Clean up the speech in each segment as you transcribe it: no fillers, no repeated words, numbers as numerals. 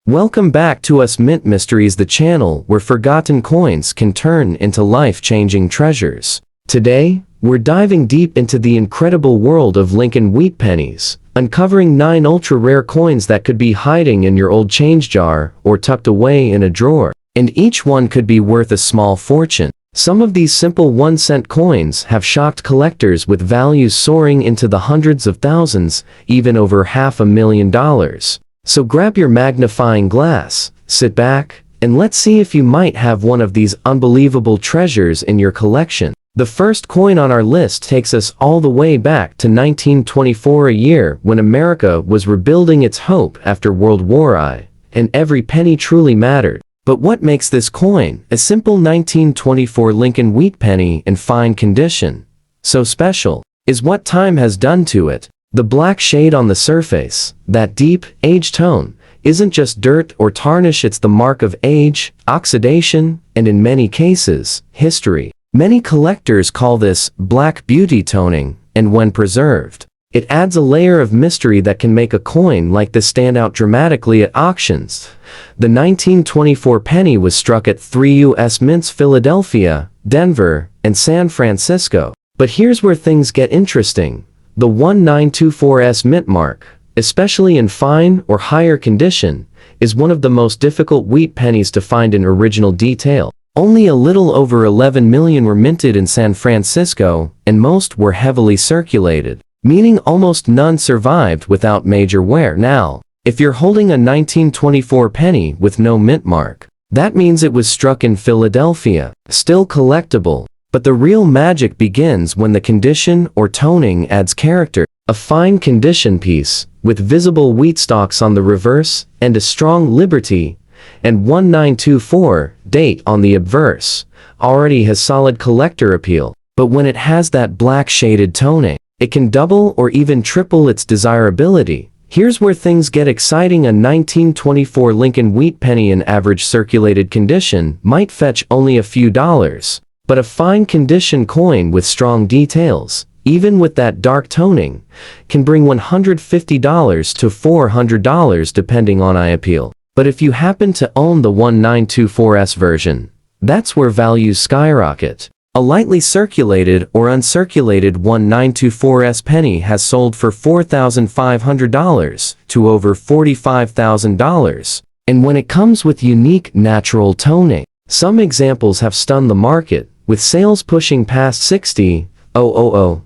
Welcome back to Us Mint Mysteries, the channel where forgotten coins can turn into life-changing treasures. Today, we're diving deep into the incredible world of Lincoln Wheat Pennies, uncovering 9 ultra-rare coins that could be hiding in your old change jar or tucked away in a drawer. And each one could be worth a small fortune. Some of these simple 1-cent coins have shocked collectors with values soaring into the hundreds of thousands, even over $500,000. So grab your magnifying glass, sit back, and let's see if you might have one of these unbelievable treasures in your collection. The first coin on our list takes us all the way back to 1924, a year when America was rebuilding its hope after World War I, and every penny truly mattered. But what makes this coin, a simple 1924 Lincoln Wheat Penny in fine condition, so special, is what time has done to it. The black shade on the surface, that deep, aged tone, isn't just dirt or tarnish, it's the mark of age, oxidation, and in many cases, history. Many collectors call this black beauty toning, and when preserved, it adds a layer of mystery that can make a coin like this stand out dramatically at auctions. The 1924 penny was struck at 3 U.S. mints: Philadelphia, Denver, and San Francisco. But here's where things get interesting. The 1924's mint mark, especially in fine or higher condition, is one of the most difficult wheat pennies to find in original detail. Only a little over 11 million were minted in San Francisco, and most were heavily circulated, meaning almost none survived without major wear. Now, if you're holding a 1924 penny with no mint mark, that means it was struck in Philadelphia, still collectible. But the real magic begins when the condition or toning adds character. A fine condition piece, with visible wheat stalks on the reverse, and a strong Liberty and 1924 date on the obverse, already has solid collector appeal. But when it has that black shaded toning, it can double or even triple its desirability. Here's where things get exciting. A 1924 Lincoln Wheat Penny in average circulated condition might fetch only a few dollars. But a fine condition coin with strong details, even with that dark toning, can bring $150 to $400 depending on eye appeal. But if you happen to own the 1924's version, that's where values skyrocket. A lightly circulated or uncirculated 1924's penny has sold for $4,500 to over $45,000. And when it comes with unique natural toning, some examples have stunned the market, with sales pushing past $60,000.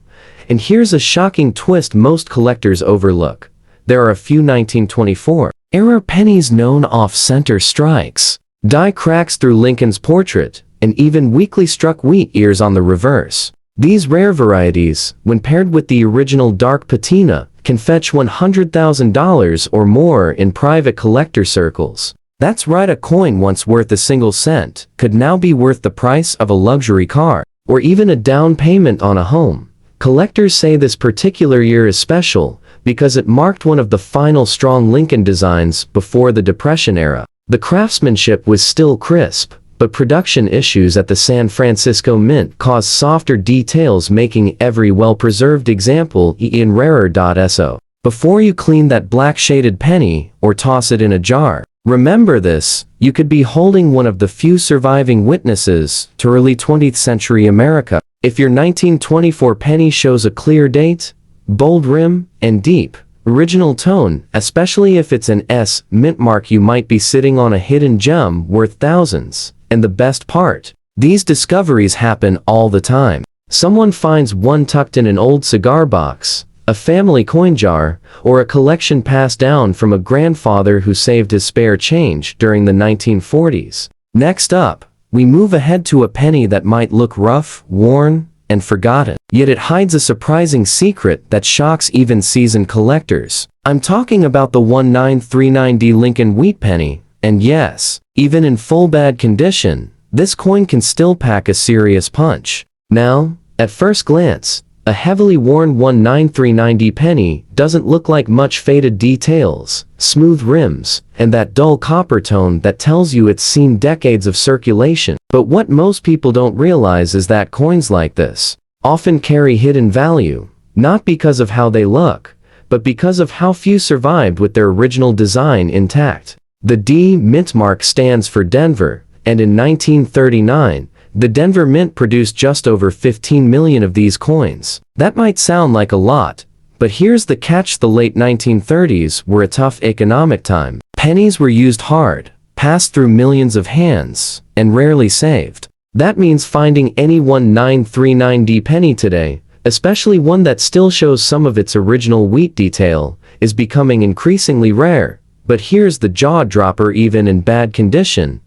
And here's a shocking twist most collectors overlook. There are a few 1924-era pennies known off-center strikes, die cracks through Lincoln's portrait, and even weakly struck wheat ears on the reverse. These rare varieties, when paired with the original dark patina, can fetch $100,000 or more in private collector circles. That's right, a coin once worth a single cent could now be worth the price of a luxury car, or even a down payment on a home. Collectors say this particular year is special because it marked one of the final strong Lincoln designs before the Depression era. The craftsmanship was still crisp, but production issues at the San Francisco Mint caused softer details, making every well-preserved example even rarer. So, before you clean that black shaded penny or toss it in a jar, remember this: you could be holding one of the few surviving witnesses to early 20th century America. If your 1924 penny shows a clear date, bold rim, and deep, original tone, especially if it's an S mint mark, you might be sitting on a hidden gem worth thousands. And the best part? These discoveries happen all the time. Someone finds one tucked in an old cigar box, a family coin jar, or a collection passed down from a grandfather who saved his spare change during the 1940s. Next up, we move ahead to a penny that might look rough, worn, and forgotten. Yet it hides a surprising secret that shocks even seasoned collectors. I'm talking about the 1939 Lincoln Wheat Penny, and yes, even in full bad condition, this coin can still pack a serious punch. Now, at first glance, a heavily worn 1939 penny doesn't look like much. Faded details, smooth rims, and that dull copper tone that tells you it's seen decades of circulation. But what most people don't realize is that coins like this often carry hidden value, not because of how they look, but because of how few survived with their original design intact. The D mint mark stands for Denver, and in 1939, the Denver Mint produced just over 15 million of these coins. That might sound like a lot, but here's the catch: the late 1930s were a tough economic time. Pennies were used hard, passed through millions of hands, and rarely saved. That means finding any 1939D penny today, especially one that still shows some of its original wheat detail, is becoming increasingly rare. But here's the jaw-dropper: even in bad condition,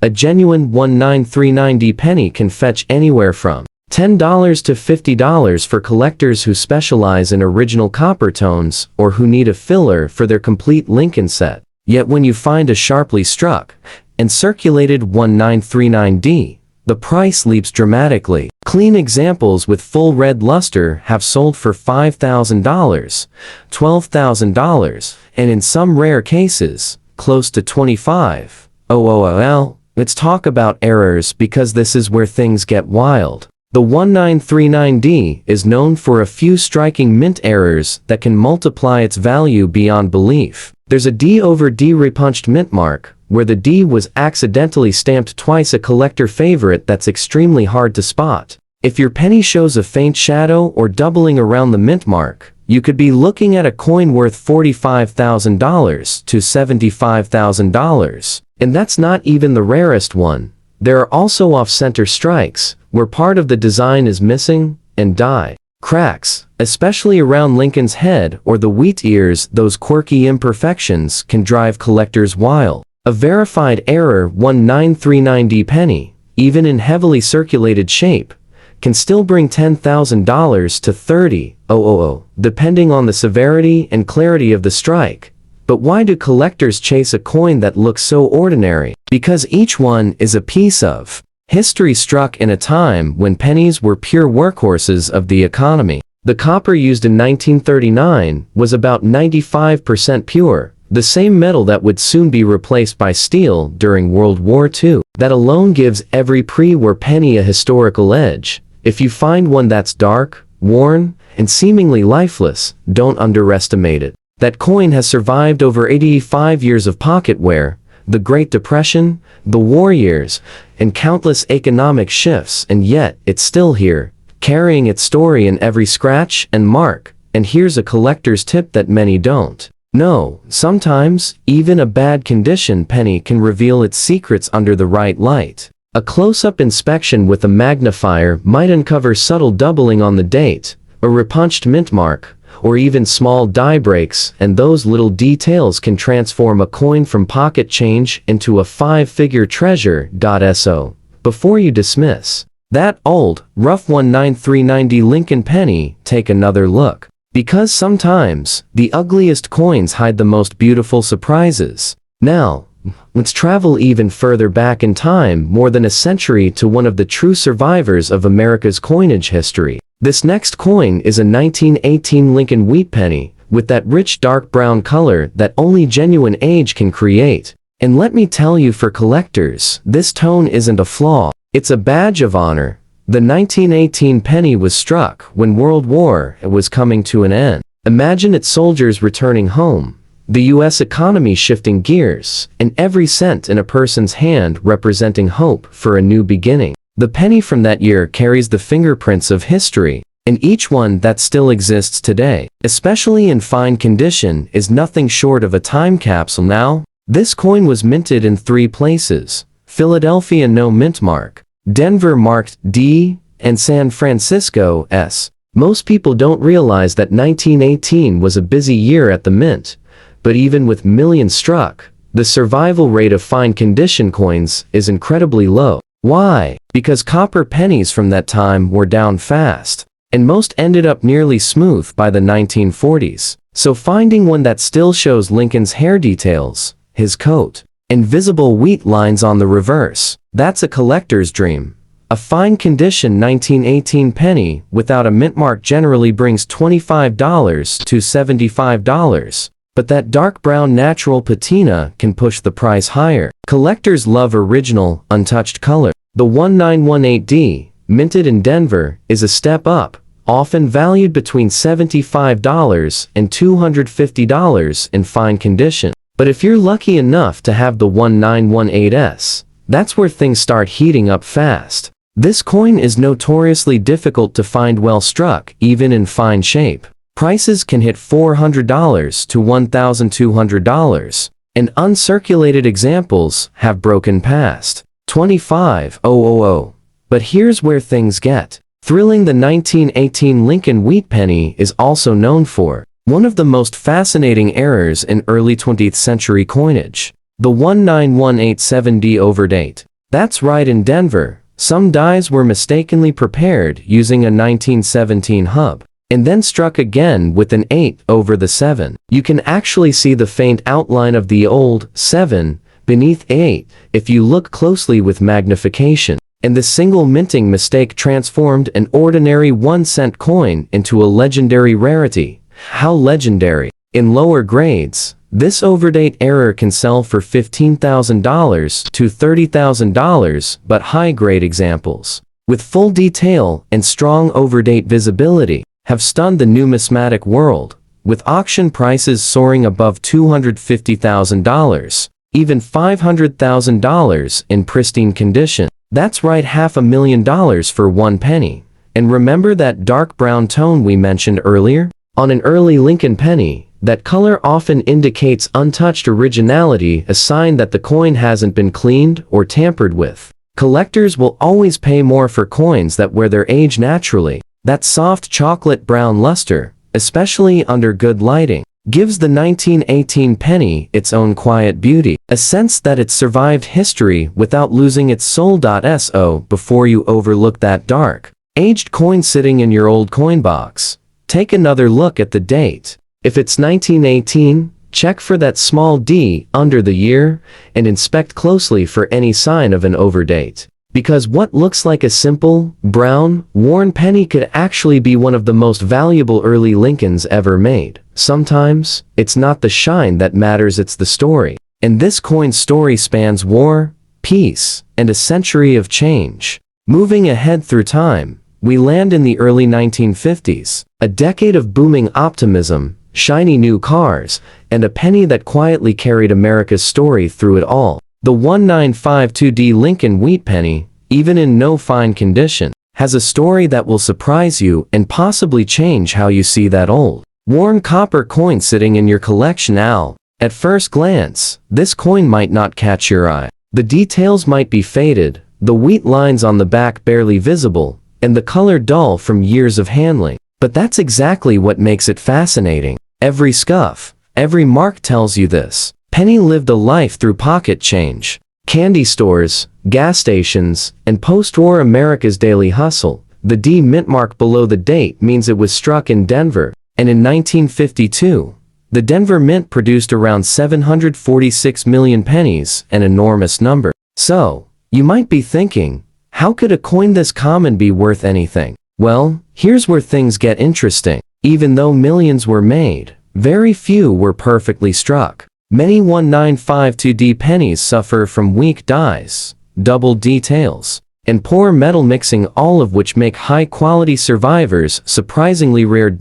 a genuine 1939D penny can fetch anywhere from $10 to $50 for collectors who specialize in original copper tones or who need a filler for their complete Lincoln set. Yet when you find a sharply struck and circulated 1939D, the price leaps dramatically. Clean examples with full red luster have sold for $5,000, $12,000, and in some rare cases, close to $25,000. Let's talk about errors, because this is where things get wild. The 1939D is known for a few striking mint errors that can multiply its value beyond belief. There's a D over D repunched mint mark, where the D was accidentally stamped twice, a collector favorite that's extremely hard to spot. If your penny shows a faint shadow or doubling around the mint mark, you could be looking at a coin worth $45,000 to $75,000. And that's not even the rarest one. There are also off-center strikes, where part of the design is missing, and die. Cracks, especially around Lincoln's head or the wheat ears. Those quirky imperfections can drive collectors wild. A verified error 1939D penny, even in heavily circulated shape, can still bring $10,000 to $30,000, depending on the severity and clarity of the strike. But why do collectors chase a coin that looks so ordinary? Because each one is a piece of history struck in a time when pennies were pure workhorses of the economy. The copper used in 1939 was about 95% pure, the same metal that would soon be replaced by steel during World War II. That alone gives every pre-war penny a historical edge. If you find one that's dark, worn, and seemingly lifeless, don't underestimate it. That coin has survived over 85 years of pocket wear, the Great Depression, the war years, and countless economic shifts, and yet it's still here, carrying its story in every scratch and mark. And here's a collector's tip that many don't know: sometimes, even a bad condition penny can reveal its secrets under the right light. A close-up inspection with a magnifier might uncover subtle doubling on the date, a repunched mint mark, or even small die breaks, and those little details can transform a coin from pocket change into a five-figure treasure. So, before you dismiss that old, rough 1939D Lincoln penny, take another look. Because sometimes, the ugliest coins hide the most beautiful surprises. Now, let's travel even further back in time, more than a century, to one of the true survivors of America's coinage history. This next coin is a 1918 Lincoln Wheat Penny, with that rich dark brown color that only genuine age can create. And let me tell you, for collectors, this tone isn't a flaw, it's a badge of honor. The 1918 penny was struck when World War was coming to an end. Imagine its soldiers returning home, the U.S. economy shifting gears, and every cent in a person's hand representing hope for a new beginning. The penny from that year carries the fingerprints of history, and each one that still exists today, especially in fine condition, is nothing short of a time capsule. Now, this coin was minted in 3 places: Philadelphia no mint mark, Denver marked D, and San Francisco S. Most people don't realize that 1918 was a busy year at the mint, but even with millions struck, the survival rate of fine condition coins is incredibly low. Why? Because copper pennies from that time were down fast, and most ended up nearly smooth by the 1940s. So finding one that still shows Lincoln's hair details, his coat, and visible wheat lines on the reverse, that's a collector's dream. A fine condition 1918 penny without a mint mark generally brings $25 to $75. But that dark brown natural patina can push the price higher. Collectors love original, untouched color. The 1918D, minted in Denver, is a step up, often valued between $75 and $250 in fine condition. But if you're lucky enough to have the 1918s, that's where things start heating up fast. This coin is notoriously difficult to find well struck, even in fine shape. Prices can hit $400 to $1,200, and uncirculated examples have broken past $25,000. But here's where things get thrilling. The 1918 Lincoln Wheat Penny is also known for one of the most fascinating errors in early 20th century coinage, the 19187D overdate. That's right, in Denver, some dies were mistakenly prepared using a 1917 hub, and then struck again with an 8 over the 7. You can actually see the faint outline of the old 7 beneath 8 if you look closely with magnification. And the single minting mistake transformed an ordinary 1-cent coin into a legendary rarity. How legendary? In lower grades, this overdate error can sell for $15,000 to $30,000, but high-grade examples, with full detail and strong overdate visibility, have stunned the numismatic world, with auction prices soaring above $250,000, even $500,000 in pristine condition. That's right, $500,000 for one penny. And remember that dark brown tone we mentioned earlier? On an early Lincoln penny, that color often indicates untouched originality, a sign that the coin hasn't been cleaned or tampered with. Collectors will always pay more for coins that wear their age naturally. That soft chocolate brown luster, especially under good lighting, gives the 1918 penny its own quiet beauty, a sense that it survived history without losing its soul. So before you overlook that dark, aged coin sitting in your old coin box, take another look at the date. If it's 1918, check for that small d under the year and inspect closely for any sign of an overdate. Because what looks like a simple, brown, worn penny could actually be one of the most valuable early Lincolns ever made. Sometimes, it's not the shine that matters, it's the story. And this coin's story spans war, peace, and a century of change. Moving ahead through time, we land in the early 1950s, a decade of booming optimism, shiny new cars, and a penny that quietly carried America's story through it all. The 1952D Lincoln Wheat Penny, even in no fine condition, has a story that will surprise you and possibly change how you see that old, worn copper coin sitting in your collection. At first glance, this coin might not catch your eye. The details might be faded, the wheat lines on the back barely visible, and the color dull from years of handling. But that's exactly what makes it fascinating. Every scuff, every mark tells you this penny lived a life through pocket change, candy stores, gas stations, and post-war America's daily hustle. The D mint mark below the date means it was struck in Denver, and in 1952, the Denver Mint produced around 746 million pennies, an enormous number. So, you might be thinking, how could a coin this common be worth anything? Well, here's where things get interesting. Even though millions were made, very few were perfectly struck. Many 1952D pennies suffer from weak dies, double details, and poor metal mixing, all of which make high-quality survivors surprisingly rare.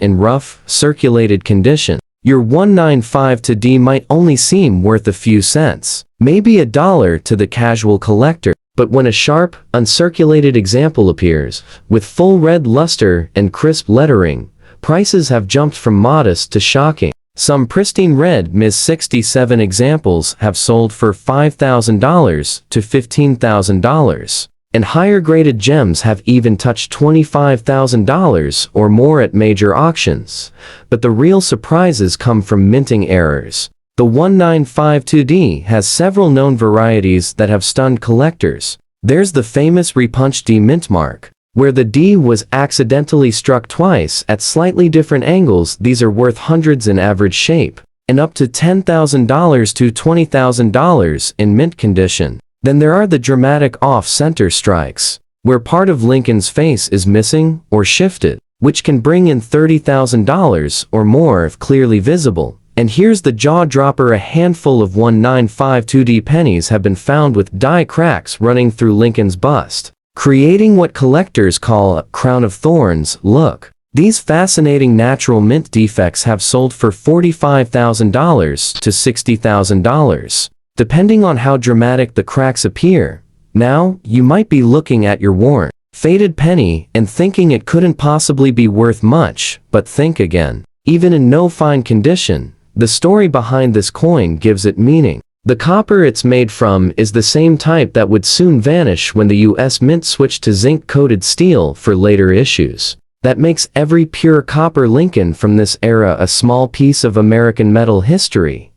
In rough, circulated condition, your 1952D might only seem worth a few cents, maybe $1 to the casual collector. But when a sharp, uncirculated example appears, with full red luster and crisp lettering, prices have jumped from modest to shocking. Some pristine red Ms. 67 examples have sold for $5,000 to $15,000, and higher-graded gems have even touched $25,000 or more at major auctions. But the real surprises come from minting errors. The 1952D has several known varieties that have stunned collectors. There's the famous repunched D mint mark, where the D was accidentally struck twice at slightly different angles. These are worth hundreds in average shape, and up to $10,000 to $20,000 in mint condition. Then there are the dramatic off-center strikes, where part of Lincoln's face is missing or shifted, which can bring in $30,000 or more if clearly visible. And here's the jaw-dropper: a handful of 1952D pennies have been found with die cracks running through Lincoln's bust, creating what collectors call a crown of thorns look. These fascinating natural mint defects have sold for $45,000 to $60,000, depending on how dramatic the cracks appear. Now, you might be looking at your worn, faded penny and thinking it couldn't possibly be worth much, but think again. Even in no fine condition, the story behind this coin gives it meaning. The copper it's made from is the same type that would soon vanish when the US Mint switched to zinc-coated steel for later issues. That makes every pure copper Lincoln from this era a small piece of American metal history.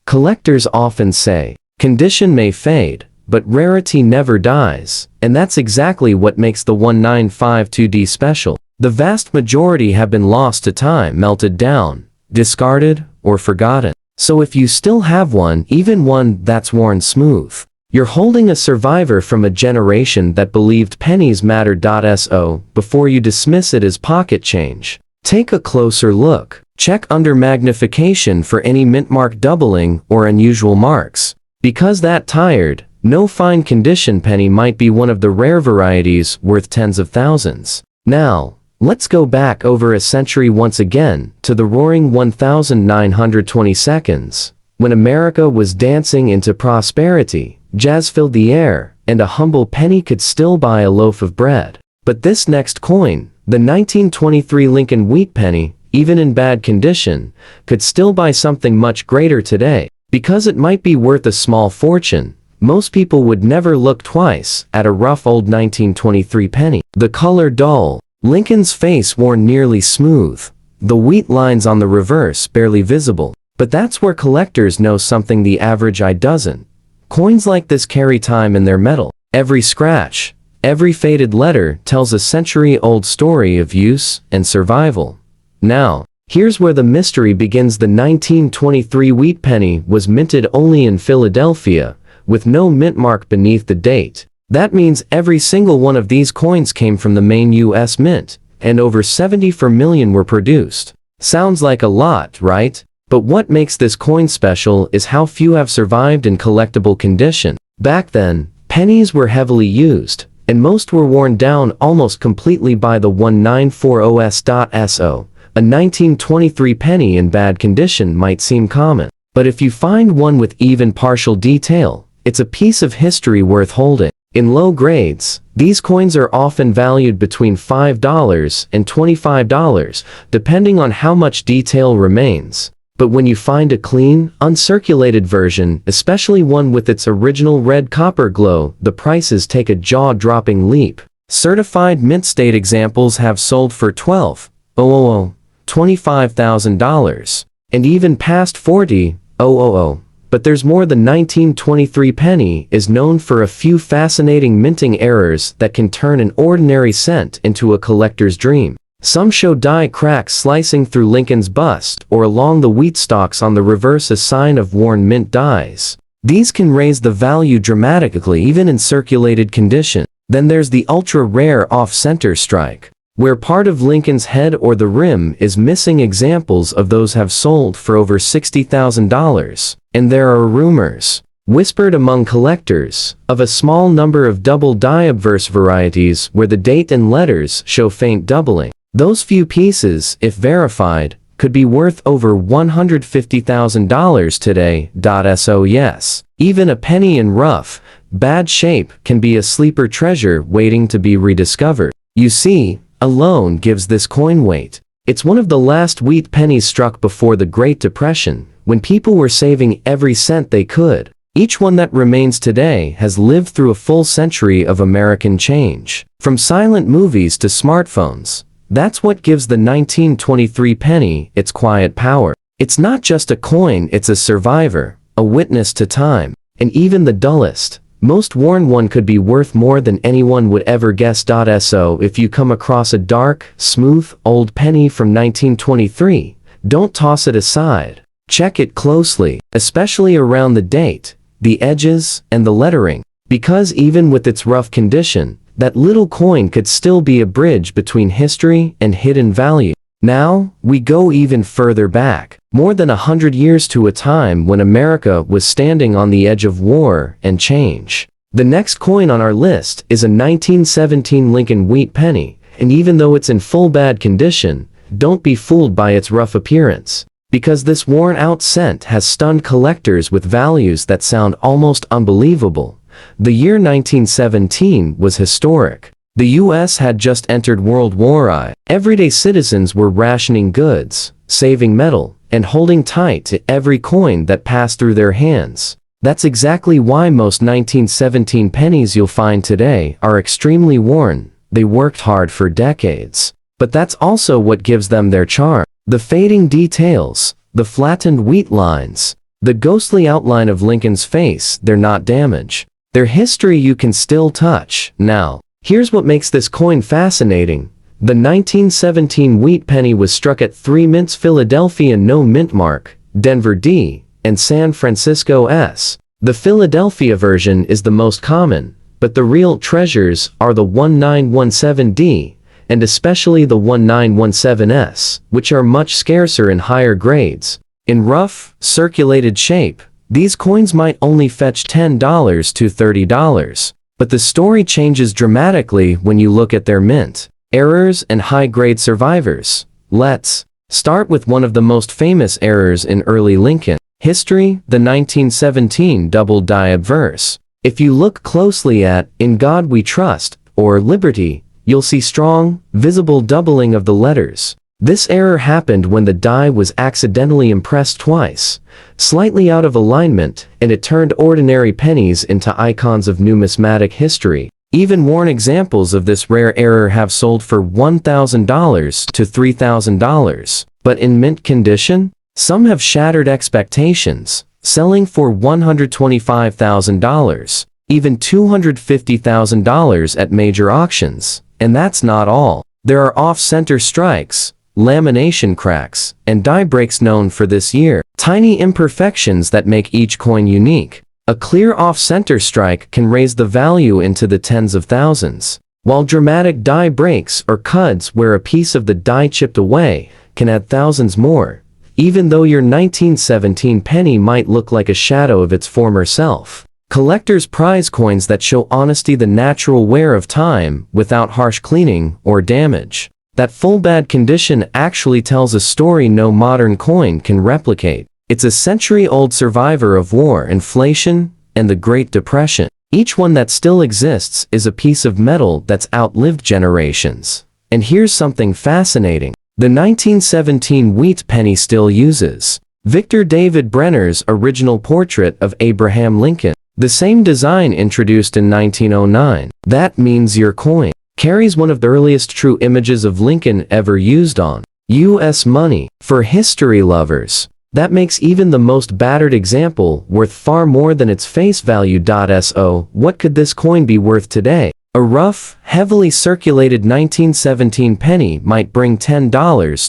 Collectors often say, condition may fade, but rarity never dies, and that's exactly what makes the 1952D special. The vast majority have been lost to time, melted down, discarded, or forgotten. So if you still have one, even one that's worn smooth, you're holding a survivor from a generation that believed pennies mattered. So before you dismiss it as pocket change, take a closer look. Check under magnification for any mint mark doubling or unusual marks. Because that tired, no fine condition penny might be one of the rare varieties worth tens of thousands. Now, let's go back over a century once again to the roaring 1922, when America was dancing into prosperity, jazz filled the air, and a humble penny could still buy a loaf of bread. But this next coin, the 1923 Lincoln Wheat Penny, even in bad condition, could still buy something much greater today. Because it might be worth a small fortune, most people would never look twice at a rough old 1923 penny. The color dull, Lincoln's face worn nearly smooth, the wheat lines on the reverse barely visible. But that's where collectors know something the average eye doesn't. Coins like this carry time in their metal. Every scratch, every faded letter tells a century-old story of use and survival. Now, here's where the mystery begins. The 1923 Wheat Penny was minted only in Philadelphia, with no mint mark beneath the date. That means every single one of these coins came from the main US Mint, and over 74 million were produced. Sounds like a lot, right? But what makes this coin special is how few have survived in collectible condition. Back then, pennies were heavily used, and most were worn down almost completely by the 1940s. A 1923 penny in bad condition might seem common, but if you find one with even partial detail, it's a piece of history worth holding. In low grades, these coins are often valued between $5 and $25, depending on how much detail remains. But when you find a clean, uncirculated version, especially one with its original red copper glow, the prices take a jaw-dropping leap. Certified mint state examples have sold for $25,000, and even past $40,000. But there's more. The 1923 penny is known for a few fascinating minting errors that can turn an ordinary cent into a collector's dream. Some show die cracks slicing through Lincoln's bust or along the wheat stalks on the reverse, a sign of worn mint dies. These can raise the value dramatically even in circulated condition. Then there's the ultra-rare off-center strike, where part of Lincoln's head or the rim is missing. Examples of those have sold for over $60,000, and there are rumors, whispered among collectors, of a small number of double die-obverse varieties where the date and letters show faint doubling. Those few pieces, if verified, could be worth over $150,000 today. So yes, even a penny in rough, bad shape can be a sleeper treasure waiting to be rediscovered. You see, alone gives this coin weight. It's one of the last wheat pennies struck before the Great Depression, when people were saving every cent they could. Each one that remains today has lived through a full century of American change. From silent movies to smartphones, that's what gives the 1923 penny its quiet power. It's not just a coin, it's a survivor, a witness to time, and even the dullest, most worn one could be worth more than anyone would ever guess. So if you come across a dark, smooth, old penny from 1923, don't toss it aside. Check it closely, especially around the date, the edges, and the lettering, because even with its rough condition, that little coin could still be a bridge between history and hidden value. Now, we go even further back, more than 100 years, to a time when America was standing on the edge of war and change. The next coin on our list is a 1917 Lincoln Wheat Penny, And even though it's in full bad condition, don't be fooled by its rough appearance, because this worn-out cent has stunned collectors with values that sound almost unbelievable. The year 1917 was historic. The US had just entered World War I. Everyday citizens were rationing goods, saving metal, and holding tight to every coin that passed through their hands. That's exactly why most 1917 pennies you'll find today are extremely worn. They worked hard for decades. But that's also what gives them their charm. The fading details, the flattened wheat lines, the ghostly outline of Lincoln's face, they're not damage. Their history you can still touch. Now, here's what makes this coin fascinating. The 1917 wheat penny was struck at 3 mints Philadelphia No mint mark, Denver D, and San Francisco S. The Philadelphia version is the most common, but the real treasures are the 1917D, and especially the 1917S, which are much scarcer in higher grades. In rough, circulated shape, these coins might only fetch $10 to $30. But the story changes dramatically when you look at their mint, errors, and high-grade survivors. Let's start with one of the most famous errors in early Lincoln history, the 1917 double die obverse. If you look closely at "In God We Trust" or "Liberty," you'll see strong, visible doubling of the letters. This error happened when the die was accidentally impressed twice, slightly out of alignment, and it turned ordinary pennies into icons of numismatic history. Even worn examples of this rare error have sold for $1,000 to $3,000. But in mint condition, some have shattered expectations, selling for $125,000, even $250,000 at major auctions. And that's not all. There are off-center strikes, lamination cracks, and die breaks known for this year. Tiny imperfections that make each coin unique. A clear off-center strike can raise the value into the tens of thousands, while dramatic die breaks or cuts where a piece of the die chipped away can add thousands more, even though your 1917 penny might look like a shadow of its former self. Collectors prize coins that show honesty, the natural wear of time, without harsh cleaning or damage. That full bad condition actually tells a story no modern coin can replicate. It's a century-old survivor of war, inflation, and the Great Depression. Each one that still exists is a piece of metal that's outlived generations. And here's something fascinating. The 1917 wheat penny still uses Victor David Brenner's original portrait of Abraham Lincoln. The same design introduced in 1909. That means your coin carries one of the earliest true images of Lincoln ever used on U.S. money. For history lovers, that makes even the most battered example worth far more than its face value. So, what could this coin be worth today? A rough, heavily circulated 1917 penny might bring $10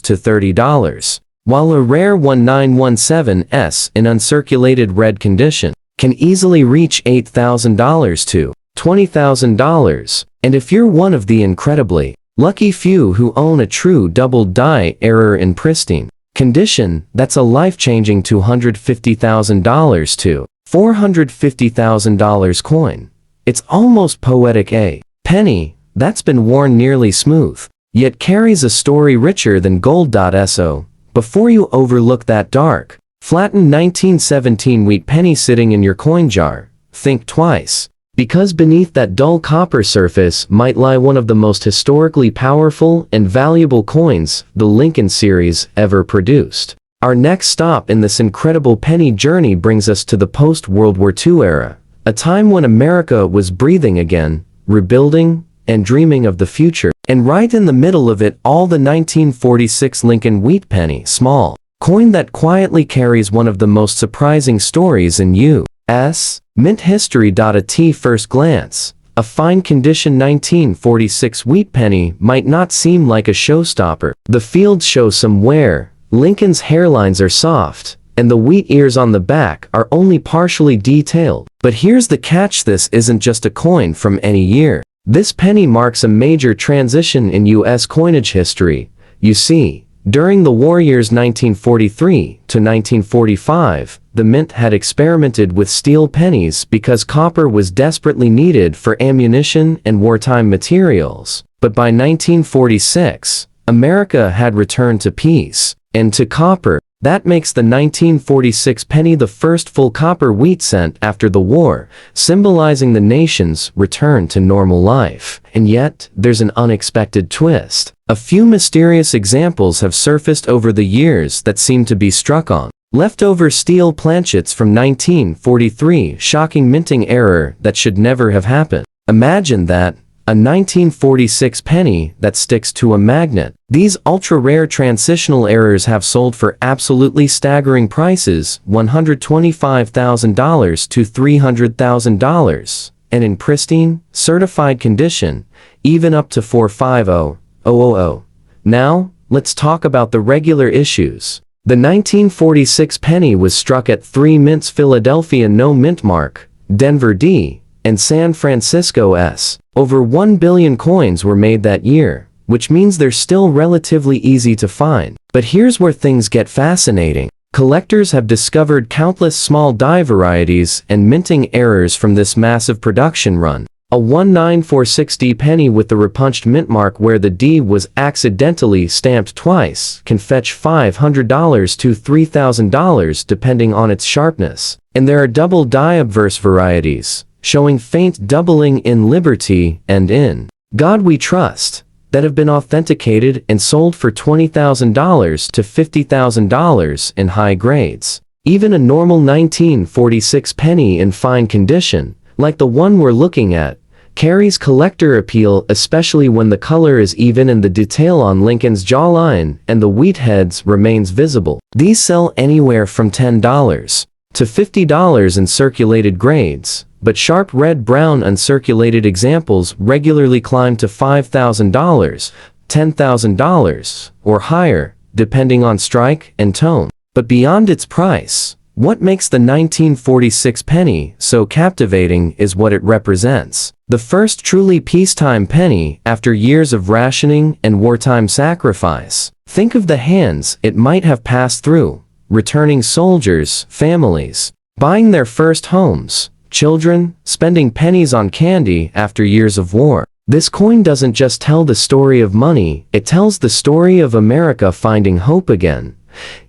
to $30, while a rare 1917S in uncirculated red condition can easily reach $8,000 to $20,000. And if you're one of the incredibly lucky few who own a true double die error in pristine condition, that's a life-changing $250,000 to $450,000 coin. It's almost poetic. A penny that's been worn nearly smooth, yet carries a story richer than gold. So, before you overlook that dark, flattened 1917 wheat penny sitting in your coin jar, think twice. Because beneath that dull copper surface might lie one of the most historically powerful and valuable coins the Lincoln series ever produced. Our next stop in this incredible penny journey brings us to the post-World War II era, a time when America was breathing again, rebuilding, and dreaming of the future. And right in the middle of it all, the 1946 Lincoln Wheat Penny, small coin that quietly carries one of the most surprising stories in U.S. mint history. At first glance, a fine condition 1946 wheat penny might not seem like a showstopper. The fields show some wear, Lincoln's hairlines are soft, and the wheat ears on the back are only partially detailed. But here's the catch: this isn't just a coin from any year. This penny marks a major transition in U.S. coinage history. You see, During the war years 1943 to 1945, the mint had experimented with steel pennies because copper was desperately needed for ammunition and wartime materials. But by 1946, America had returned to peace and to copper. That makes the 1946 penny the first full copper wheat cent after the war, symbolizing the nation's return to normal life. And yet, there's an unexpected twist. A few mysterious examples have surfaced over the years that seem to be struck on. Leftover steel planchets from 1943, shocking minting error that should never have happened. Imagine that. A 1946 penny that sticks to a magnet. These ultra-rare transitional errors have sold for absolutely staggering prices, $125,000 to $300,000, and in pristine, certified condition, even up to $450,000. Now, let's talk about the regular issues. The 1946 penny was struck at 3 mints: Philadelphia no mint mark, Denver D, and San Francisco S. Over 1 billion coins were made that year, which means they're still relatively easy to find. But here's where things get fascinating. Collectors have discovered countless small die varieties and minting errors from this massive production run. A 1946D penny with the repunched mint mark where the D was accidentally stamped twice can fetch $500 to $3,000 depending on its sharpness. And there are double die obverse varieties, showing faint doubling in Liberty and in God We Trust, that have been authenticated and sold for $20,000 to $50,000 in high grades. Even a normal 1946 penny in fine condition, like the one we're looking at, carries collector appeal, especially when the color is even and the detail on Lincoln's jawline and the wheat heads remains visible. These sell anywhere from $10 to $50 in circulated grades, but sharp red-brown uncirculated examples regularly climb to $5,000, $10,000, or higher, depending on strike and tone. But beyond its price, what makes the 1946 penny so captivating is what it represents. The first truly peacetime penny after years of rationing and wartime sacrifice. Think of the hands it might have passed through: returning soldiers, families, buying their first homes, children, spending pennies on candy after years of war. This coin doesn't just tell the story of money, it tells the story of America finding hope again.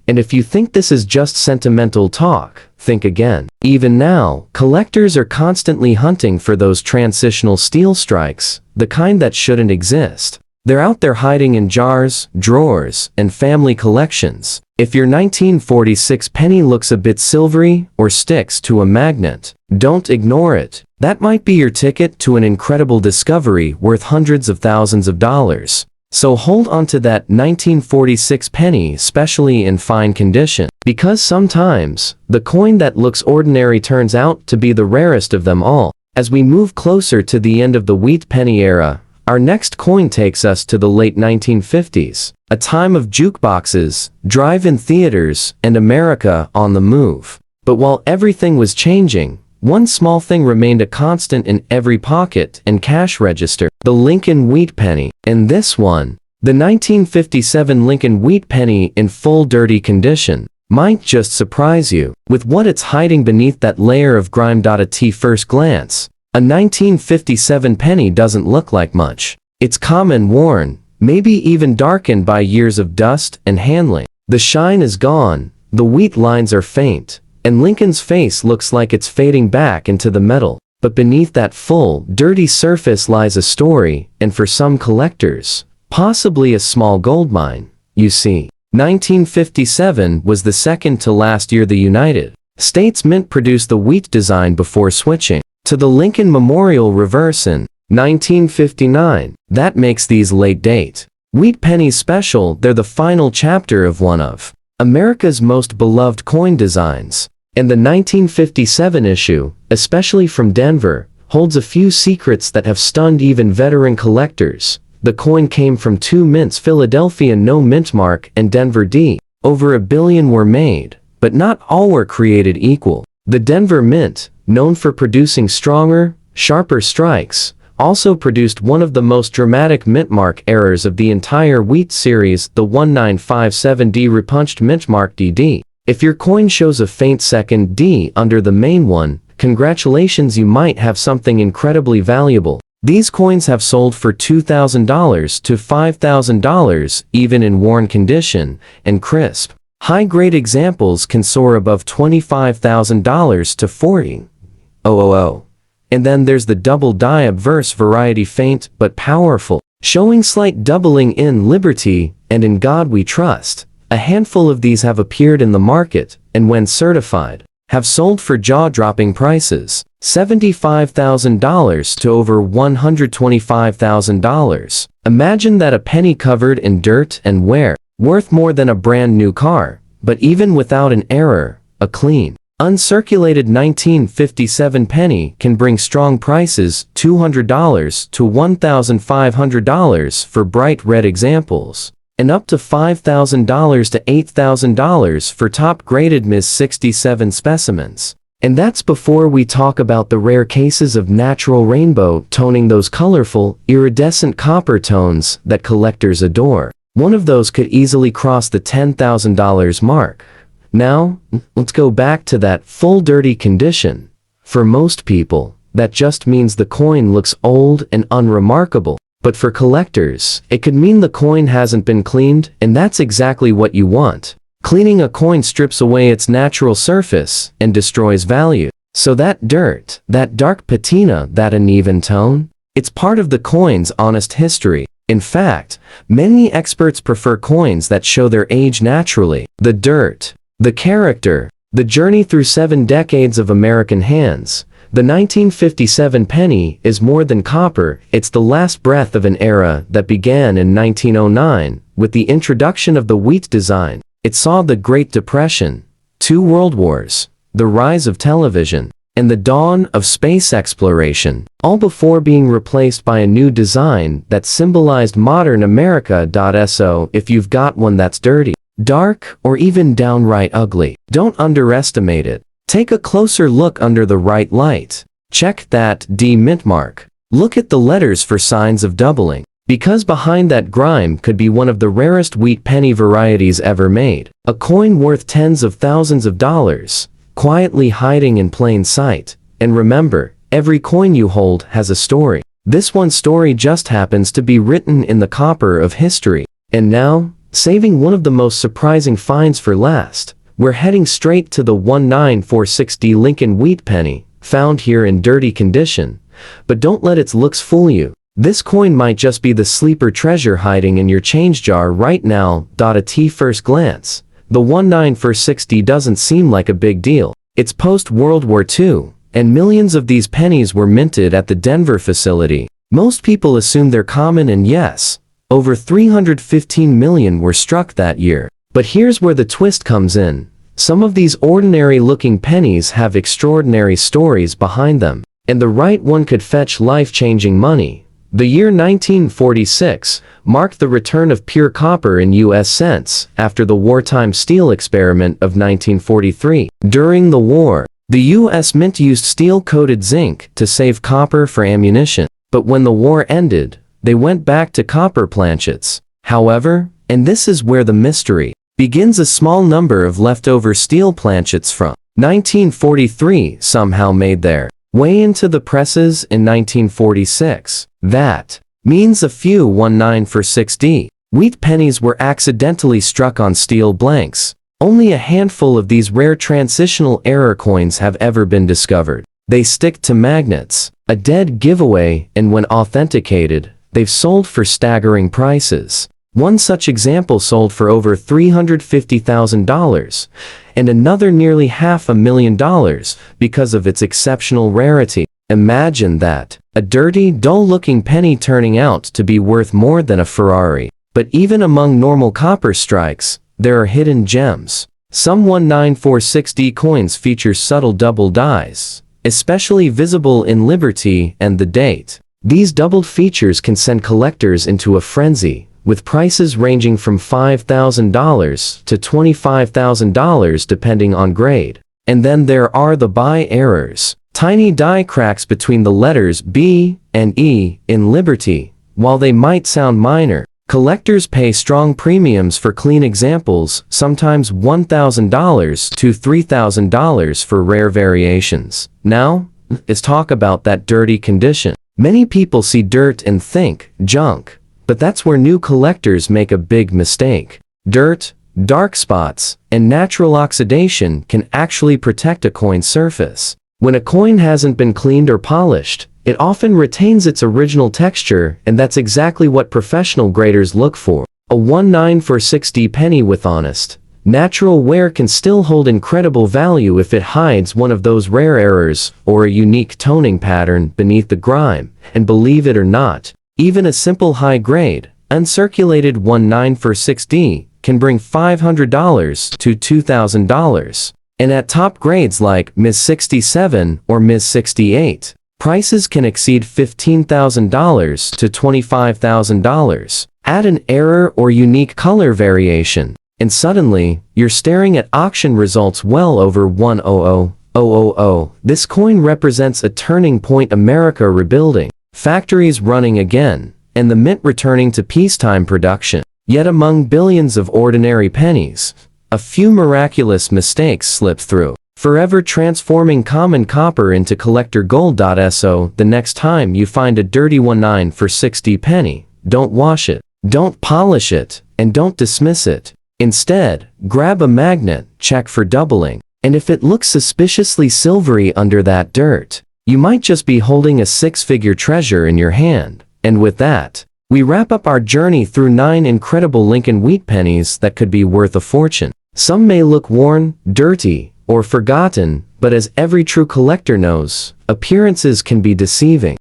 And if you think this is just sentimental talk, think again. Even now, collectors are constantly hunting for those transitional steel strikes, the kind that shouldn't exist. They're out there hiding in jars, drawers, and family collections. If your 1946 penny looks a bit silvery or sticks to a magnet, don't ignore it. That might be your ticket to an incredible discovery worth hundreds of thousands of dollars. So hold on to that 1946 penny, especially in fine condition, because sometimes the coin that looks ordinary turns out to be the rarest of them all. As we move closer to the end of the wheat penny era, our next coin takes us to the late 1950s, a time of jukeboxes, drive-in theaters, and America on the move. But while everything was changing, one small thing remained a constant in every pocket and cash register: the Lincoln Wheat Penny. And this one, the 1957 Lincoln Wheat Penny in full dirty condition, might just surprise you with what it's hiding beneath that layer of grime. At first glance, a 1957 penny doesn't look like much. It's common, worn, maybe even darkened by years of dust and handling. The shine is gone, the wheat lines are faint, and Lincoln's face looks like it's fading back into the metal. But beneath that full, dirty surface lies a story, and for some collectors, possibly a small goldmine. You see, 1957 was the second to last year the United States Mint produced the wheat design before switching to the Lincoln Memorial reverse in 1959. That makes these late-date wheat pennies special. They're the final chapter of one of America's most beloved coin designs. And the 1957 issue, especially from Denver, holds a few secrets that have stunned even veteran collectors. The coin came from 2 mints: Philadelphia no mint mark and Denver D. Over 1 billion were made, but not all were created equal. The Denver Mint, known for producing stronger, sharper strikes, also produced one of the most dramatic mintmark errors of the entire Wheat series, the 1957D repunched mintmark DD. If your coin shows a faint second D under the main one, congratulations, you might have something incredibly valuable. These coins have sold for $2,000 to $5,000, even in worn condition and crisp. High-grade examples can soar above $25,000 to $40,000. And then there's the double die obverse variety, faint but powerful, showing slight doubling in Liberty and In God We Trust. A handful of these have appeared in the market, and when certified, have sold for jaw-dropping prices, $75,000 to over $125,000. Imagine that, a penny covered in dirt and wear, worth more than a brand new car, but even without an error, a clean, uncirculated 1957 penny can bring strong prices, $200 to $1,500 for bright red examples, and up to $5,000 to $8,000 for top-graded Ms. 67 specimens. And that's before we talk about the rare cases of natural rainbow toning, those colorful, iridescent copper tones that collectors adore. One of those could easily cross the $10,000 mark. Now, let's go back to that full dirty condition. For most people, that just means the coin looks old and unremarkable. But for collectors, it could mean the coin hasn't been cleaned, and that's exactly what you want. Cleaning a coin strips away its natural surface and destroys value. So that dirt, that dark patina, that uneven tone, it's part of the coin's honest history. In fact, many experts prefer coins that show their age naturally. The dirt, the character, the journey through 7 decades of American hands. The 1957 penny is more than copper, it's the last breath of an era that began in 1909 with the introduction of the wheat design. It saw the Great Depression, 2 World Wars, the rise of television, and the dawn of space exploration, all before being replaced by a new design that symbolized modern America. So if you've got one that's dirty, dark, or even downright ugly, don't underestimate it. Take a closer look under the right light. Check that D mint mark. Look at the letters for signs of doubling, because behind that grime could be one of the rarest wheat penny varieties ever made. A coin worth tens of thousands of dollars, quietly hiding in plain sight. And remember, every coin you hold has a story. This one story just happens to be written in the copper of history. And now, saving one of the most surprising finds for last, we're heading straight to the 1946D Lincoln Wheat Penny, found here in dirty condition. But don't let its looks fool you. This coin might just be the sleeper treasure hiding in your change jar right now. At first glance, the 1946D doesn't seem like a big deal. It's post-World War II, and millions of these pennies were minted at the Denver facility. Most people assume they're common, and yes, over 315 million were struck that year. But here's where the twist comes in. Some of these ordinary-looking pennies have extraordinary stories behind them, and the right one could fetch life-changing money. The year 1946 marked the return of pure copper in U.S. cents after the wartime steel experiment of 1943. During the war, the U.S. Mint used steel-coated zinc to save copper for ammunition. But when the war ended, they went back to copper planchets. However, and this is where the mystery begins, a small number of leftover steel planchets from 1943 somehow made their way into the presses in 1946. That means a few 1946D wheat pennies were accidentally struck on steel blanks. Only a handful of these rare transitional error coins have ever been discovered. They stick to magnets, a dead giveaway, and when authenticated, they've sold for staggering prices. One such example sold for over $350,000, and another nearly $500,000 because of its exceptional rarity. Imagine that, a dirty, dull-looking penny turning out to be worth more than a Ferrari. But even among normal copper strikes, there are hidden gems. Some 1946D coins feature subtle double dies, especially visible in Liberty and the date. These doubled features can send collectors into a frenzy, with prices ranging from $5,000 to $25,000 depending on grade. And then there are the buy errors. Tiny die cracks between the letters B and E in Liberty. While they might sound minor, collectors pay strong premiums for clean examples, sometimes $1,000 to $3,000 for rare variations. Now, let's talk about that dirty condition. Many people see dirt and think junk, but that's where new collectors make a big mistake. Dirt, dark spots, and natural oxidation can actually protect a coin's surface. When a coin hasn't been cleaned or polished, it often retains its original texture, and that's exactly what professional graders look for. A 1/9 penny with honest, natural wear can still hold incredible value if it hides one of those rare errors or a unique toning pattern beneath the grime. And believe it or not, even a simple high-grade, uncirculated 1/9 can bring $500 to $2,000. And at top grades like Ms. 67 or Ms. 68, prices can exceed $15,000 to $25,000. Add an error or unique color variation, and suddenly, you're staring at auction results well over $100,000. This coin represents a turning point, America rebuilding, factories running again, and the mint returning to peacetime production. Yet among billions of ordinary pennies, a few miraculous mistakes slip through, forever transforming common copper into collector gold. So the next time you find a dirty 1/9 penny, don't wash it, don't polish it, and don't dismiss it. Instead, grab a magnet, check for doubling, and if it looks suspiciously silvery under that dirt, you might just be holding a six-figure treasure in your hand. And with that, we wrap up our journey through 9 incredible Lincoln Wheat Pennies that could be worth a fortune. Some may look worn, dirty, or forgotten, but as every true collector knows, appearances can be deceiving.